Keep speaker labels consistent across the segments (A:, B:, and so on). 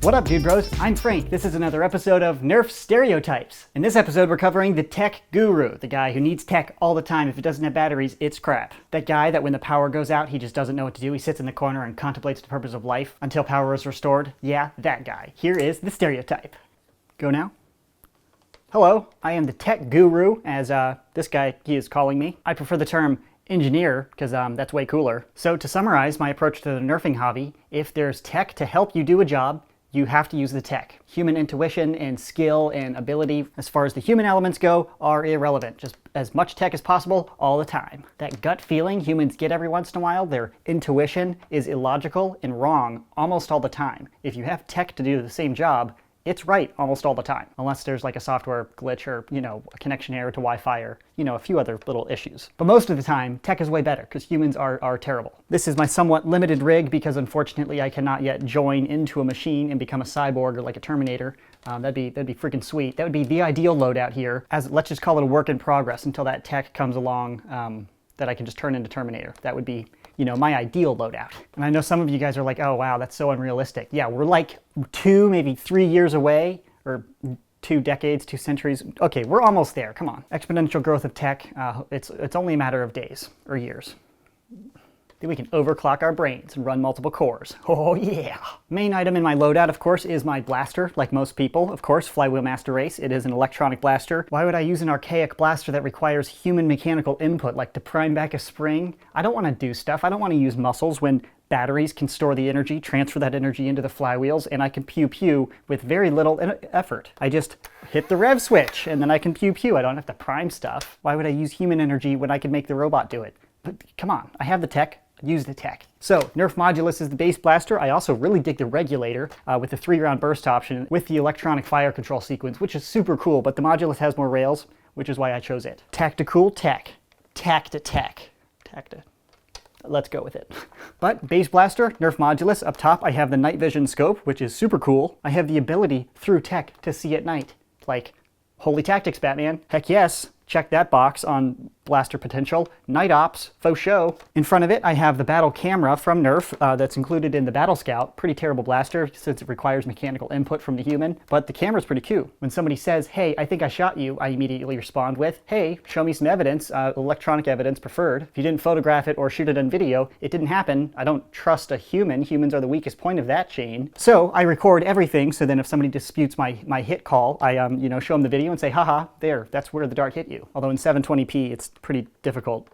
A: What up, dude bros? I'm Frank. This is another episode of Nerf Stereotypes. In this episode, we're covering the tech guru, the guy who needs tech all the time. If it doesn't have batteries, it's crap. That guy that when the power goes out, he just doesn't know what to do. He sits in the corner and contemplates the purpose of life until power is restored. Yeah, that guy. Here is the stereotype. Go now. Hello, I am the tech guru, as this guy, he is calling me. I prefer the term engineer, because that's way cooler. So to summarize my approach to the nerfing hobby, if there's tech to help you do a job, you have to use the tech. Human intuition and skill and ability, as far as the human elements go, are irrelevant. Just as much tech as possible, all the time. That gut feeling humans get every once in a while, their intuition is illogical and wrong almost all the time. If you have tech to do the same job, it's right almost all the time, unless there's like a software glitch or, a connection error to Wi-Fi or, a few other little issues. But most of the time, tech is way better because humans are terrible. This is my somewhat limited rig because unfortunately I cannot yet join into a machine and become a cyborg or like a Terminator. That'd be freaking sweet. That would be the ideal loadout here, as let's just call it a work in progress until that tech comes along that I can just turn into Terminator. That would be my ideal loadout. And I know some of you guys are like, oh wow, that's so unrealistic. Yeah, we're like 2, maybe 3 years away, or 2 decades, 2 centuries. Okay, we're almost there, come on. Exponential growth of tech, it's only a matter of days or years. Then we can overclock our brains and run multiple cores. Oh yeah! Main item in my loadout, of course, is my blaster. Like most people, of course, Flywheel Master Race. It is an electronic blaster. Why would I use an archaic blaster that requires human mechanical input, like to prime back a spring? I don't want to do stuff. I don't want to use muscles when batteries can store the energy, transfer that energy into the flywheels, and I can pew-pew with very little effort. I just hit the rev switch, and then I can pew-pew. I don't have to prime stuff. Why would I use human energy when I can make the robot do it? But come on, I have the tech. Use the tech. So, Nerf Modulus is the base blaster. I also really dig the regulator with the 3-round burst option with the electronic fire control sequence, which is super cool, but the Modulus has more rails, which is why I chose it. Tactical tech. Tech. Let's go with it. But base blaster, Nerf Modulus. Up top, I have the night vision scope, which is super cool. I have the ability through tech to see at night. Like, holy tactics, Batman. Heck yes. Check that box on blaster potential. Night ops, faux show. In front of it, I have the battle camera from Nerf that's included in the Battle Scout. Pretty terrible blaster since it requires mechanical input from the human, but the camera's pretty cool. When somebody says, hey, I think I shot you, I immediately respond with, hey, show me some evidence, electronic evidence preferred. If you didn't photograph it or shoot it on video, it didn't happen. I don't trust a human. Humans are the weakest point of that chain. So I record everything, so then if somebody disputes my hit call, I show them the video and say, haha, there, that's where the dart hit you. Although in 720p, it's pretty difficult.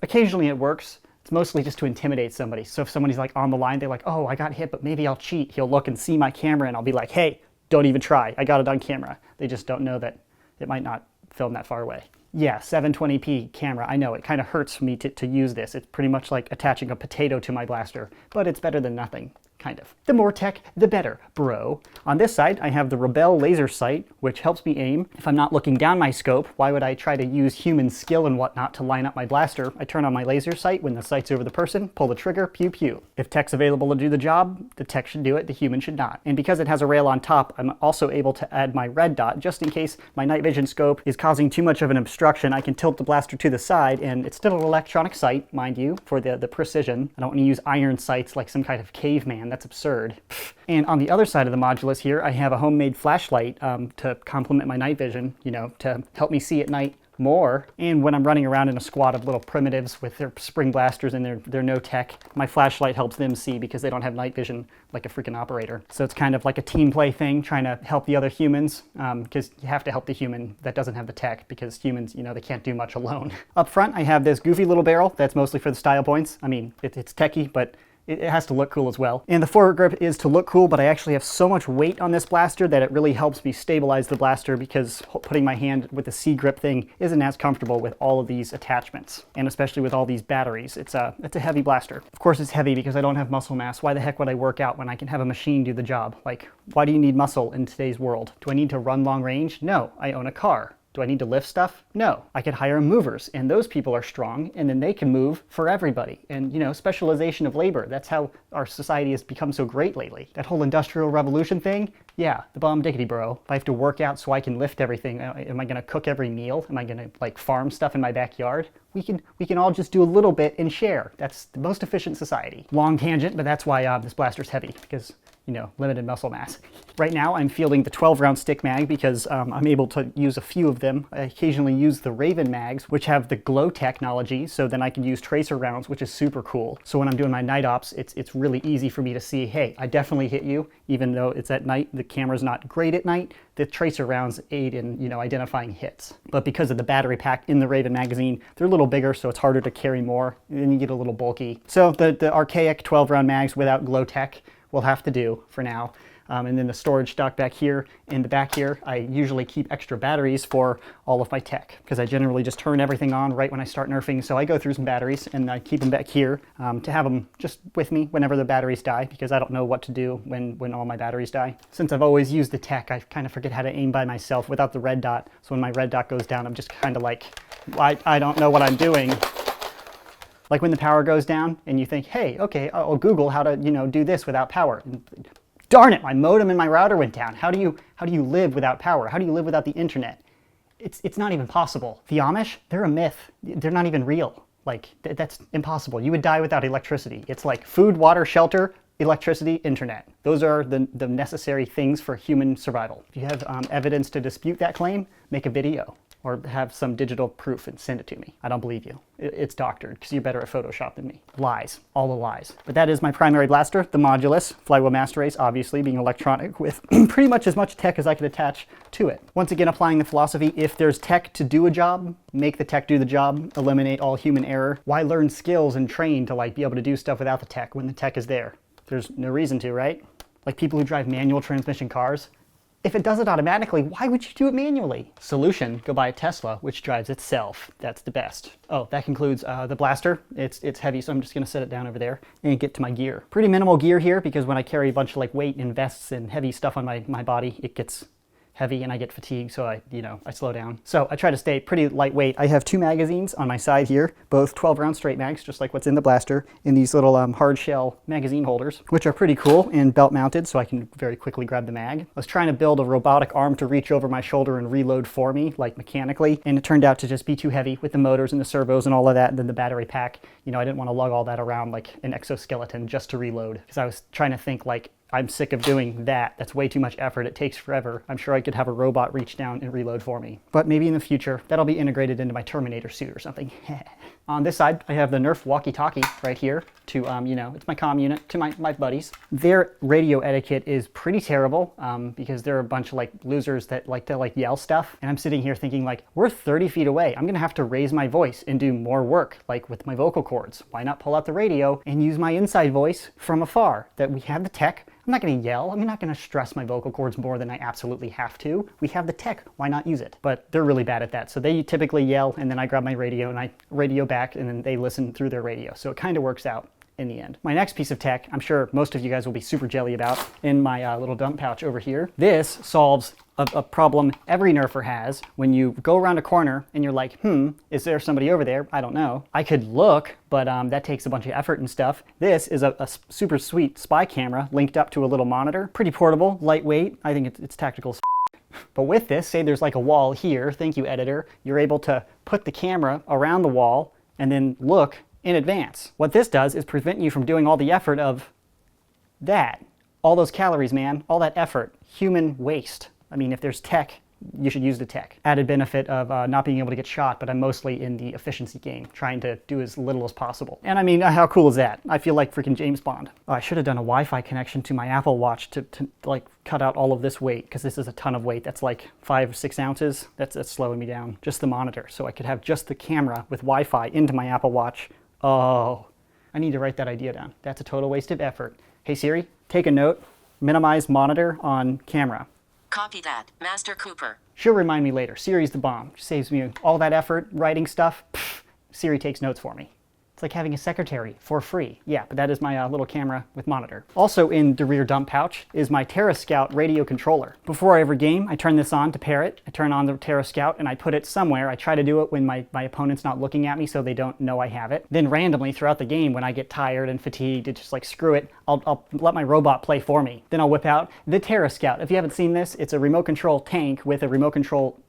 A: Occasionally it works. It's mostly just to intimidate somebody. So if somebody's like on the line, they're like, oh, I got hit, but maybe I'll cheat. He'll look and see my camera and I'll be like, hey, don't even try. I got it on camera. They just don't know that it might not film that far away. Yeah, 720p camera. I know, it kind of hurts me to use this. It's pretty much like attaching a potato to my blaster, but it's better than nothing. Kind of. The more tech, the better, bro. On this side, I have the Rebel laser sight, which helps me aim. If I'm not looking down my scope, why would I try to use human skill and whatnot to line up my blaster? I turn on my laser sight when the sight's over the person, pull the trigger, pew pew. If tech's available to do the job, the tech should do it, the human should not. And because it has a rail on top, I'm also able to add my red dot, just in case my night vision scope is causing too much of an obstruction. I can tilt the blaster to the side, and it's still an electronic sight, mind you, for the precision. I don't want to use iron sights like some kind of caveman. That's absurd. And on the other side of the Modulus here, I have a homemade flashlight to complement my night vision, to help me see at night more. And when I'm running around in a squad of little primitives with their spring blasters and their no tech, my flashlight helps them see because they don't have night vision like a freaking operator. So it's kind of like a team play thing, trying to help the other humans, because you have to help the human that doesn't have the tech, because humans, they can't do much alone. Up front, I have this goofy little barrel that's mostly for the style points. I mean, it's techie, but it has to look cool as well. And the foregrip is to look cool, but I actually have so much weight on this blaster that it really helps me stabilize the blaster, because putting my hand with the C-grip thing isn't as comfortable with all of these attachments, and especially with all these batteries. It's a heavy blaster. Of course it's heavy because I don't have muscle mass. Why the heck would I work out when I can have a machine do the job? Like, why do you need muscle in today's world? Do I need to run long range? No, I own a car. Do I need to lift stuff? No. I could hire movers, and those people are strong, and then they can move for everybody. And, specialization of labor. That's how our society has become so great lately. That whole industrial revolution thing, yeah, the bomb diggity, bro. If I have to work out so I can lift everything, am I going to cook every meal? Am I going to, farm stuff in my backyard? we can all just do a little bit and share. That's the most efficient society. Long tangent, but that's why this blaster's heavy, because, you know, limited muscle mass. Right now I'm fielding the 12-round stick mag because I'm able to use a few of them. I occasionally use the Raven mags, which have the glow technology, so then I can use tracer rounds, which is super cool. So when I'm doing my night ops, it's really easy for me to see, hey, I definitely hit you, even though it's at night. The camera's not great at night. The tracer rounds aid in, you know, identifying hits. But because of the battery pack in the Raven magazine, they're a little bigger, so it's harder to carry more, and then you get a little bulky. So the archaic 12-round mags without glow tech will have to do for now. And then the storage stock back here, in the back here, I usually keep extra batteries for all of my tech, because I generally just turn everything on right when I start nerfing, so I go through some batteries and I keep them back here to have them just with me whenever the batteries die, because I don't know what to do when all my batteries die. Since I've always used the tech, I kind of forget how to aim by myself without the red dot, so when my red dot goes down, I'm just kind of like, I don't know what I'm doing. Like when the power goes down and you think, hey, okay, I'll Google how to, you know, do this without power. And darn it, my modem and my router went down. How do you live without power? How do you live without the internet? It's not even possible. The Amish, they're a myth. They're not even real. Like, that's impossible. You would die without electricity. It's like food, water, shelter, electricity, internet. Those are the necessary things for human survival. If you have evidence to dispute that claim, make a video. Or have some digital proof and send it to me. I don't believe you. It's doctored, because you're better at Photoshop than me. Lies. All the lies. But that is my primary blaster, the Modulus Flywheel Master Race, obviously being electronic with pretty much as much tech as I could attach to it. Once again, applying the philosophy, if there's tech to do a job, make the tech do the job, eliminate all human error. Why learn skills and train to like be able to do stuff without the tech when the tech is there? There's no reason to, right? Like people who drive manual transmission cars, if it does it automatically, why would you do it manually? Solution, go buy a Tesla, which drives itself. That's the best. Oh, that concludes the blaster. It's heavy, so I'm just gonna set it down over there and get to my gear. Pretty minimal gear here, because when I carry a bunch of like weight and vests and heavy stuff on my body, it gets heavy and I get fatigued, so I slow down. So I try to stay pretty lightweight. I have two magazines on my side here, both 12-round straight mags, just like what's in the blaster, in these little hard shell magazine holders, which are pretty cool and belt mounted, so I can very quickly grab the mag. I was trying to build a robotic arm to reach over my shoulder and reload for me, like mechanically, and it turned out to just be too heavy with the motors and the servos and all of that, and then the battery pack. You know, I didn't want to lug all that around like an exoskeleton just to reload, because I was trying to think like, I'm sick of doing that. That's way too much effort. It takes forever. I'm sure I could have a robot reach down and reload for me. But maybe in the future, that'll be integrated into my Terminator suit or something. On this side, I have the Nerf walkie-talkie right here to, you know, it's my comm unit to my buddies. Their radio etiquette is pretty terrible because they're a bunch of like losers that like to like yell stuff. And I'm sitting here thinking like, we're 30 feet away. I'm gonna have to raise my voice and do more work, like with my vocal cords. Why not pull out the radio and use my inside voice from afar? That we have the tech. I'm not going to yell. I'm not going to stress my vocal cords more than I absolutely have to. We have the tech. Why not use it? But they're really bad at that. So they typically yell, and then I grab my radio and I radio back, and then they listen through their radio. So it kind of works out in the end. My next piece of tech, I'm sure most of you guys will be super jelly about, in my little dump pouch over here. This solves a problem every nerfer has. When you go around a corner and you're like, is there somebody over there? I don't know. I could look, but that takes a bunch of effort and stuff. This is a super sweet spy camera linked up to a little monitor. Pretty portable, lightweight. I think it's tactical. But with this, say there's like a wall here, thank you editor, you're able to put the camera around the wall and then look in advance. What this does is prevent you from doing all the effort of that. All those calories, man, all that effort, human waste. I mean, if there's tech, you should use the tech. Added benefit of not being able to get shot, but I'm mostly in the efficiency game, trying to do as little as possible. And I mean, how cool is that? I feel like freaking James Bond. Oh, I should have done a Wi-Fi connection to my Apple Watch to like cut out all of this weight, because this is a ton of weight. That's like 5 or 6 ounces. That's slowing me down. Just the monitor. So I could have just the camera with Wi-Fi into my Apple Watch. Oh, I need to write that idea down. That's a total waste of effort. Hey Siri, take a note. Minimize monitor on camera.
B: Copy that, Master Cooper.
A: She'll remind me later. Siri's the bomb. She saves me all that effort writing stuff. Pfft, Siri takes notes for me. It's like having a secretary for free. Yeah, but that is my little camera with monitor. Also in the rear dump pouch is my Terra Scout radio controller. Before every game, I turn this on to pair it. I turn on the Terra Scout and I put it somewhere. I try to do it when my opponent's not looking at me so they don't know I have it. Then randomly throughout the game, when I get tired and fatigued, it's just like, screw it, I'll let my robot play for me. Then I'll whip out the Terra Scout. If you haven't seen this, it's a remote control tank with a remote control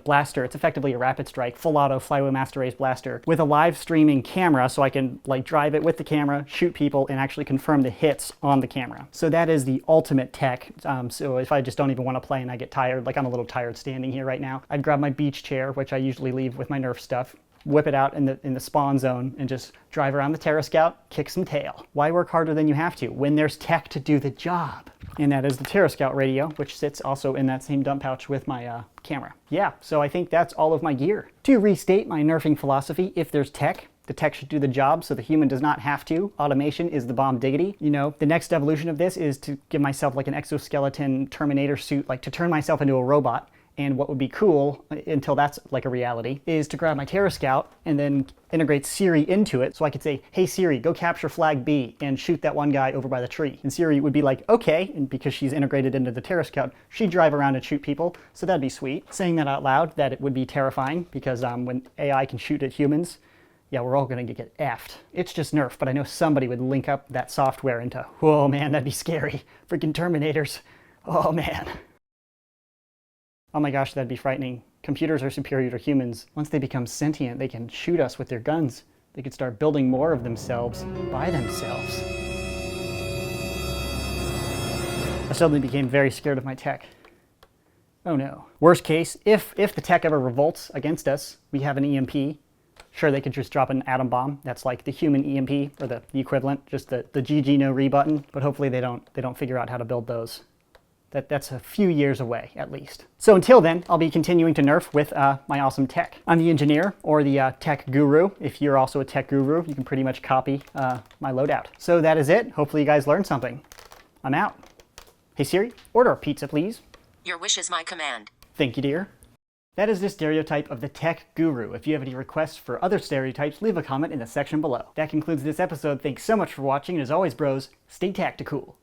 A: blaster. It's effectively a rapid strike, full auto flywheel master race blaster with a live streaming camera, so I can like drive it with the camera, shoot people, and actually confirm the hits on the camera. So that is the ultimate tech. So if I just don't even want to play and I get tired, like I'm a little tired standing here right now, I'd grab my beach chair, which I usually leave with my Nerf stuff, whip it out in the spawn zone, and just drive around the Terra Scout, kick some tail. Why work harder than you have to when there's tech to do the job? And that is the Terra Scout radio, which sits also in that same dump pouch with my camera. Yeah, so I think that's all of my gear. To restate my nerfing philosophy, if there's tech, the tech should do the job so the human does not have to. Automation is the bomb diggity. You know, the next evolution of this is to give myself like an exoskeleton Terminator suit, like to turn myself into a robot. And what would be cool, until that's like a reality, is to grab my Terra Scout and then integrate Siri into it, so I could say, hey Siri, go capture flag B and shoot that one guy over by the tree. And Siri would be like, okay, and because she's integrated into the Terra Scout, she'd drive around and shoot people, so that'd be sweet. Saying that out loud, that it would be terrifying, because when AI can shoot at humans, yeah, we're all gonna get effed. It's just Nerf, but I know somebody would link up that software into, whoa man, that'd be scary. Freaking Terminators, oh man. Oh my gosh, that'd be frightening. Computers are superior to humans. Once they become sentient, they can shoot us with their guns. They could start building more of themselves by themselves. I suddenly became very scared of my tech. Oh no. Worst case, if the tech ever revolts against us, we have an EMP. Sure, they could just drop an atom bomb. That's like the human EMP, or the equivalent, just the GG no re button. But hopefully they don't figure out how to build those. That's a few years away, at least. So until then, I'll be continuing to nerf with my awesome tech. I'm the engineer, or the tech guru. If you're also a tech guru, you can pretty much copy my loadout. So that is it. Hopefully you guys learned something. I'm out. Hey Siri, order a pizza, please.
B: Your wish is my command.
A: Thank you, dear. That is the stereotype of the tech guru. If you have any requests for other stereotypes, leave a comment in the section below. That concludes this episode. Thanks so much for watching, and as always, bros, stay tactical.